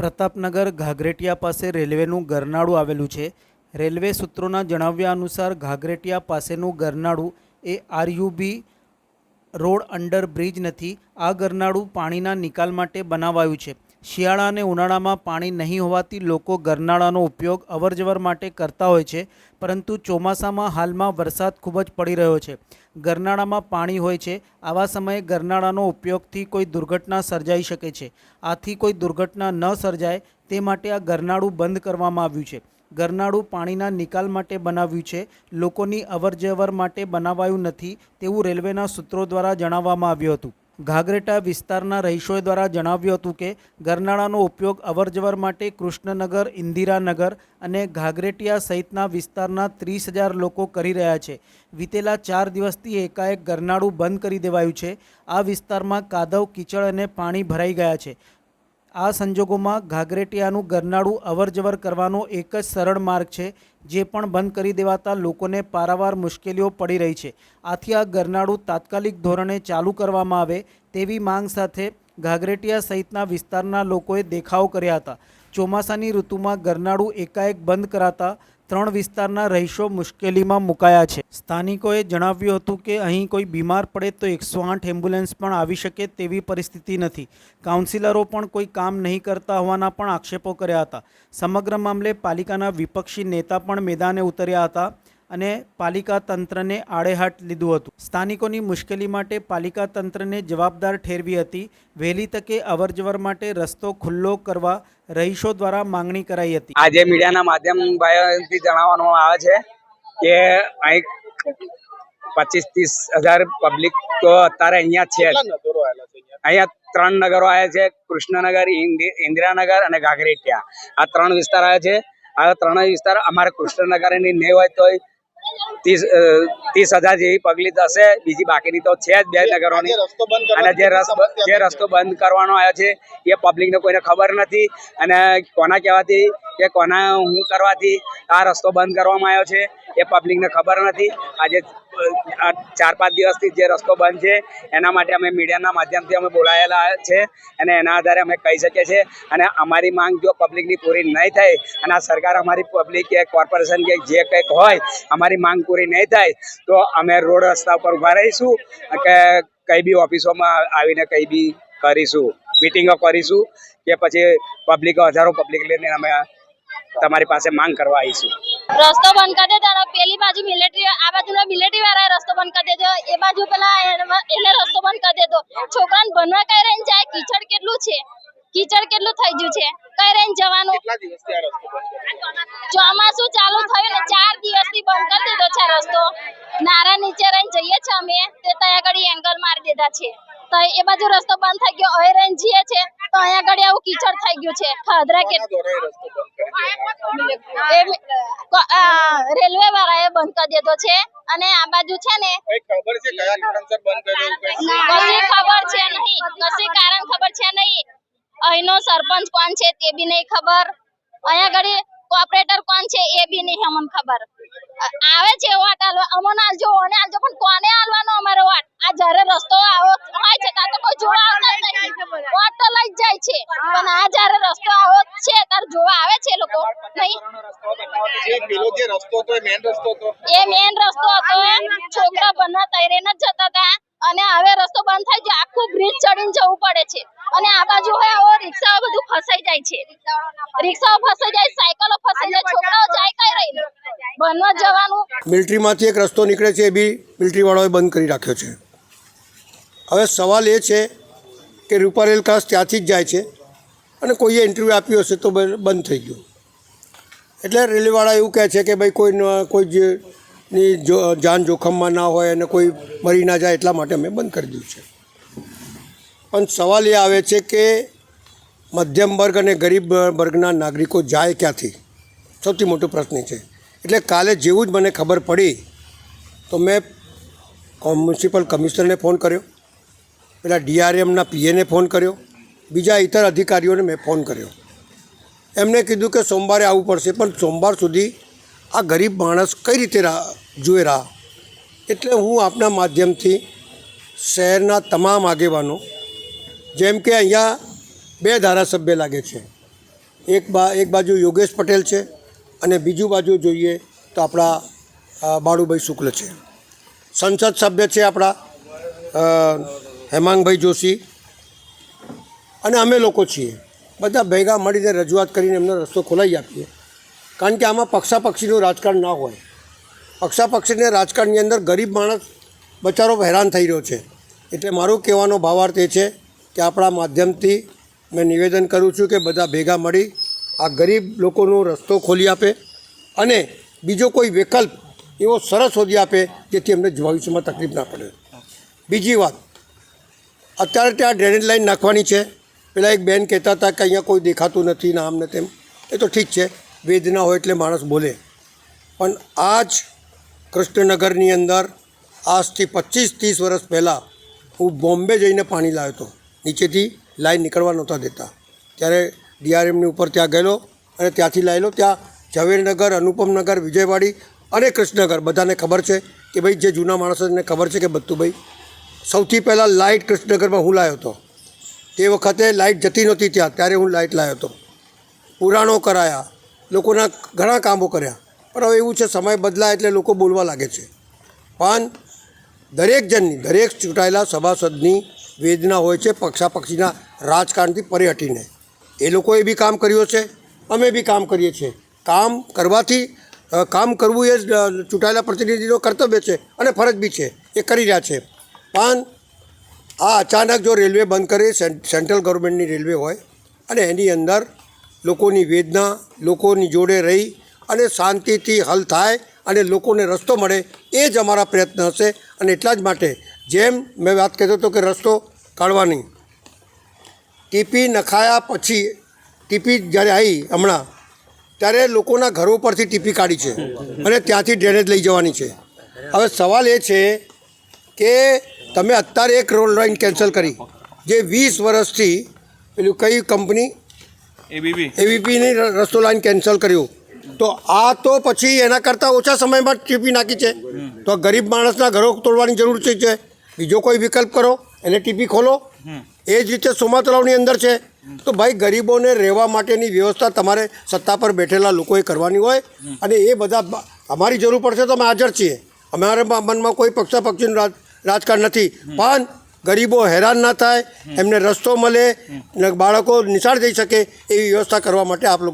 પ્રતાપનગર ઘાઘરેટિયા પાસે રેલવેનું ગરનાળું આવેલું છે। રેલવે સૂત્રોના જણાવ્યા અનુસાર ઘાઘરેટિયા પાસેનું ગરનાળું એ આરયુબી રોડ અંડર બ્રિજ નથી। આ ગરનાળું પાણીના નિકાલ માટે બનાવાયું છે। શિયાળા અને ઉનાળામાં પાણી નહીં હોવાથી લોકો ગરનાળાનો ઉપયોગ અવરજવર માટે કરતા હોય છે, પરંતુ ચોમાસામાં હાલમાં વરસાદ ખૂબ જ પડી રહ્યો છે। ગરનાળામાં પાણી હોય છે, આવા સમયે ગરનાળાનો ઉપયોગથી કોઈ દુર્ઘટના સર્જાઈ શકે છે। આથી કોઈ દુર્ઘટના ન સર્જાય તે માટે આ ગરનાળું બંધ કરવામાં આવ્યું છે। ગરનાળું પાણીના નિકાલ માટે બનાવ્યું છે, લોકોની અવરજવર માટે બનાવાયું નથી તેવું રેલવેના સૂત્રો દ્વારા જણાવવામાં આવ્યું હતું। ઘાઘરેટા વિસ્તારના રહીશોએ દ્વારા જણાવ્યું હતું કે ગરનાળાનો ઉપયોગ અવરજવર માટે કૃષ્ણનગર, ઇન્દિરાનગર અને ઘાઘરેટિયા સહિતના વિસ્તારના 30,000 લોકો કરી રહ્યા છે। વિતેલા 4 દિવસથી એકાએક ગરનાળું બંધ કરી દેવાયું છે। આ વિસ્તારમાં કાદવ, કીચડ અને પાણી ભરાઈ ગયા છે। આ સંજોગોમાં ઘાઘરેટિયાનું ગરનાળું અવરજવર કરવાનો એક જ સરળ માર્ગ છે, જે પણ બંધ કરી દેવાતા લોકોને પારાવાર મુશ્કેલીઓ પડી રહી છે। આથી આ ગરનાળું તાત્કાલિક ધોરણે ચાલુ કરવામાં આવે તેવી માંગ સાથે ઘાઘરેટિયા સહિતના વિસ્તારના લોકોએ દેખાવો કર્યા હતા। ચોમાસાની ઋતુમાં ગરનાળું એકાએક બંધ કરાતા 3 વિસ્તારના રહીશો મુશ્કેલીમાં મુકાયા છે। સ્થાનિકોએ જણાવ્યું હતું કે અહીં કોઈ બીમાર પડે તો 108 એમ્બ્યુલન્સ પણ આવી શકે તેવી પરિસ્થિતિ નથી। કાઉન્સિલરો પણ કોઈ કામ નહીં કરતા હોવાના પણ આક્ષેપો કર્યા હતા। સમગ્ર મામલે પાલિકાના વિપક્ષી નેતા પણ મેદાને ઉતર્યા હતા અને પાલિકા તંત્રને આડેહાથ લીધું હતું। સ્થાનિકોની મુશ્કેલી માટે પાલિકા તંત્રને જવાબદાર ઠેરવી હતી। વહેલી તકે અવરજવર માટે રસ્તો ખુલ્લો કરવા રહીશો દ્વારા માંગણી કરાઈ હતી। આજે મીડિયાના માધ્યમથી જણાવવામાં આવે છે કે અહીં 25-30 હજાર પબ્લિક તો અત્યારે અહીંયા છે। અહીંયા 3 નગરો આવ્યા છે, કૃષ્ણનગર, ઇન્દિરાનગર અને ઘાઘરેટિયા। આ 3 વિસ્તાર આવ્યા છે। આ 3 વિસ્તાર અમારે કૃષ્ણનગરની નહીં હોય તો 30,000 જેવી પબ્લિક હશે, બીજી બાકીની તો છે જ 2 નગરોની। અને જે રસ્તો બંધ કરવાનો આવ્યો છે એ પબ્લિકને કોઈને ખબર નથી અને કોના કહેવાથી કે કોના હું કરવાથી આ રસ્તો બંધ કરવામાં આવ્યો છે એ પબ્લિકને ખબર નથી। આજે 4-5 દિવસથી જે રસ્તો બંધ છે એના માટે અમે મીડિયાના માધ્યમથી અમે બોલાયેલા છે અને એના આધારે અમે કહી શકીએ છીએ। અને અમારી માંગ જો પબ્લિકની પૂરી નહીં થાય અને આ સરકાર અમારી પબ્લિક કે કોર્પોરેશન કે જે કંઈક હોય અમારી માંગ પૂરી નહીં થાય તો અમે રોડ રસ્તા ઉપર ઊભા રહીશું કે કઈ બી ઓફિસોમાં આવીને કઈ બી કરીશું, મિટિંગો કરીશું કે પછી પબ્લિક, હજારો પબ્લિક લઈને અમે તમારી પાસે માંગ કરવા આવીશું। રસ્તો બંધ કરી દેજો, પેલી બાજુ મિલિટરી, આ બાજુનો મિલિટરી વાળા રસ્તો બંધ કરી દેજો, એ બાજુ પેલા એટલે રસ્તો બંધ કરી દેજો। છોકરાને ભણવા કઈ રહીને જાય, કીચડ કેટલું છે, કીચડ કેટલું થઈ ગયું છે, કઈ રહીને જવાનું। ચોમાસું ચાલુ થયું ને 4 દિવસથી બંધ કરી દીધો છે રસ્તો। નારા નીચે રહીને જઈએ છીએ અમે, તે ત્યાં આગળ એંગલ મારી દીધા છે, તો એ બાજુ રસ્તો બંધ થઈ ગયો। હવે રહીને જઈએ છે તો અહીંયા આગળ આવું કીચડ થઈ ગયું છે। ખાધરા કે રેલવે વાળાએ બંધ કરી દીધો છે અને આ બાજુ છે ને ખબર છે કયા કારણસર બંધ કર્યો? કશી ખબર છે નહીં, કશી કારણ ખબર છે નહીં। અહીંનો સરપંચ કોણ છે તે બી નહીં ખબર, અહીંયા આગળ કોઓપરેટર કોણ છે એ બી નહીં અમને ખબર। આવે છે વોટ આલવા, અમને આલજો, ઓને આલજો, પણ કોને આલવાનો અમારો વોટ? આ જ્યારે રસ્તો આવો હોય છે ત્યાં તો કોઈ જોવા આવતા જ નહીં, વોટ તો લઈ જ જાય છે, પણ આ જ્યારે રસ્તો આવો છે ત્યારે જોવા આવે છે લોકો નહીં। જે રસ્તો હતો એ મેઇન રસ્તો હતો, છોકરા ભણવા તૈયાર જ જતા હતા અને હવે રસ્તો બંધ થઈ ગયો, આખું બ્રિજ ચડીને જવું પડે છે। અને આ બાજુ હોય આવો રિક્ષાઓ બધું ફસાઈ જાય છે, રિક્ષાઓ ફસાઈ જાય, સાયકલો ફસાઈ જાય, છોકરાઓ જાય કઈ રહીને ભણવા જવાનું। મિલિટરીમાંથી એક રસ્તો નીકળે છે એ બી મિલિટરીવાળાઓએ બંધ કરી રાખ્યો છે। હવે સવાલ એ છે કે રૂપારેલ ખાસ ત્યાંથી જ જાય છે અને કોઈએ ઇન્ટરવ્યૂ આપ્યું હશે તો બંધ થઈ ગયું, એટલે રેલવેવાળા એવું કહે છે કે ભાઈ કોઈની જાન જોખમમાં ના હોય અને કોઈ મરી ના જાય એટલા માટે અમે બંધ કરી દીધું છે। પણ સવાલ એ આવે છે કે મધ્યમ વર્ગ અને ગરીબ વર્ગના નાગરિકો જાય ક્યાંથી, સૌથી મોટો પ્રશ્ન છે। એટલે કાલે જેવું જ મને ખબર પડી તો મેં મ્યુનિસિપલ કમિશનરને ફોન કર્યો, પેલા DRMના PAને ફોન કર્યો, બીજા ઇતર અધિકારીઓને મેં ફોન કર્યો। એમને કીધું કે સોમવારે આવવું પડશે, પણ સોમવાર સુધી આ ગરીબ માણસ કઈ રીતે જોઈ રહ્યા। એટલે હું આપના માધ્યમથી શહેરના તમામ આગેવાનો, જેમ કે અહીંયા 2 ધારાસભ્ય લાગે છે, એક બાજુ યોગેશ પટેલ છે અને બીજું બાજુ જોઈએ તો આપણા બાળુભાઈ શુક્લ છે. સંસદ સભ્ય છે આપણા હેમાંગભાઈ જોશી અને અમે લોકો છીએ. બધા ભેગા મળીને રજૂઆત કરીને એમનો રસ્તો ખોલાવી આપીએ. કારણ કે આમાં પક્ષાપક્ષીનું રાજકારણ ના હોય. પક્ષાપક્ષીને રાજકારણની અંદર ગરીબ માણસ બચારો હેરાન થઈ રહ્યો છે. એટલે મારું કહેવાનો ભાવાર્થ એ છે કે આપણા માધ્યમથી મેં નિવેદન કરું છું કે બધા ભેગા મળી આ ગરીબ લોકોનો રસ્તો ખોલી આપે અને બીજો કોઈ વિકલ્પ એવો સરસ શોધી આપે જેથી એમને ભવિષ્યમાં તકલીફ ના પડે. બીજી વાત, અત્યારે ત્યાં ડ્રેનેજ લાઈન નાખવાની છે. પેલા એક બેન કહેતા હતા કે અહીંયા કોઈ દેખાતું નથી ને આમ ને તેમ. એ તો ઠીક છે, વેદના હોય એટલે માણસ બોલે. પણ આ જ કૃષ્ણનગરની અંદર આજથી 25-30 વર્ષ પહેલાં હું બોમ્બે જઈને પાણી લાવ્યો હતો. નીચેથી લાઈન નીકળવા નહોતા દેતા. ત્યારે ડીઆરએમની ઉપર ત્યાં ગયેલો અને ત્યાંથી લાવેલો. ત્યાં ઝવેરનગર, અનુપમનગર, વિજયવાડી અને કૃષ્ણનગર બધાને ખબર છે કે ભાઈ જે જૂના માણસોને ખબર છે કે બત્તુભાઈ સૌથી પહેલાં લાઇટ કૃષ્ણનગરમાં હું લાવ્યો હતો. તે વખતે લાઇટ જતી નહોતી ત્યાં, ત્યારે હું લાઇટ લાવ્યો હતો. પુરાણો કરાયા, લોકોના ઘણા કામો કર્યા. પણ હવે એવું છે, સમય બદલાય એટલે લોકો બોલવા લાગે છે. પણ દરેક જણની, દરેક ચૂંટાયેલા સભાસદની વેદના હોય છે પક્ષાપક્ષીના રાજકારણથી પરે હટીને. એ લોકોએ બી કામ કર્યું છે, અમે બી કામ કરીએ છીએ. કામ કરવાથી કામ કરવું એ ચૂંટાયેલા પ્રતિનિધિનો કર્તવ્ય છે અને ફરજ બી છે, એ કરી રહ્યા છે. પણ આ અચાનક જો રેલવે બંધ કરે, સેન્ટ્રલ ગવર્મેન્ટની રેલવે હોય અને એની અંદર લોકોની વેદના, લોકોની જોડે રહી અને શાંતિથી હલ થાય અને લોકોને રસ્તો મળે, એ જ અમારા પ્રયત્ન હશે. અને એટલા જ માટે જેમ મેં વાત કહેતો હતો કે રસ્તો કાઢવાની, ટીપી નખાયા પછી, ટીપી જ્યારે આવી હમણાં, ત્યારે લોકોના ઘરો પરથી ટીપી કાઢી છે અને ત્યાંથી ડ્રેનેજ લઈ જવાની છે. હવે સવાલ એ છે કે તમે અત્યારે એક રોડ લાઈન કેન્સલ કરી, જે 20 વર્ષથી પેલું કઈ કંપની એબીપીની રસ્તો લાઈન કેન્સલ કર્યું. તો આ તો પછી એના કરતાં ઓછા સમયમાં ટીપી નાખી છે. તો ગરીબ માણસના ઘરો તોડવાની જરૂર છે. બીજો કોઈ વિકલ્પ કરો, એને ટીપી ખોલો. એ જ રીતે સોમા તળાવની અંદર છે. તો ભાઈ ગરીબોને રહેવા માટેની વ્યવસ્થા તમારે સત્તા પર બેઠેલા લોકોએ કરવાની હોય અને એ બધા અમારી જરૂર પડશે તો અમે હાજર છીએ. અમારા મનમાં કોઈ પક્ષાપક્ષીનું રાજકારણ નથી. પણ ગરીબો હેરાન ના થાય, એમને રસ્તો મળે, બાળકો નિશાળ જઈ શકે એવી વ્યવસ્થા કરવા માટે આપ લોકો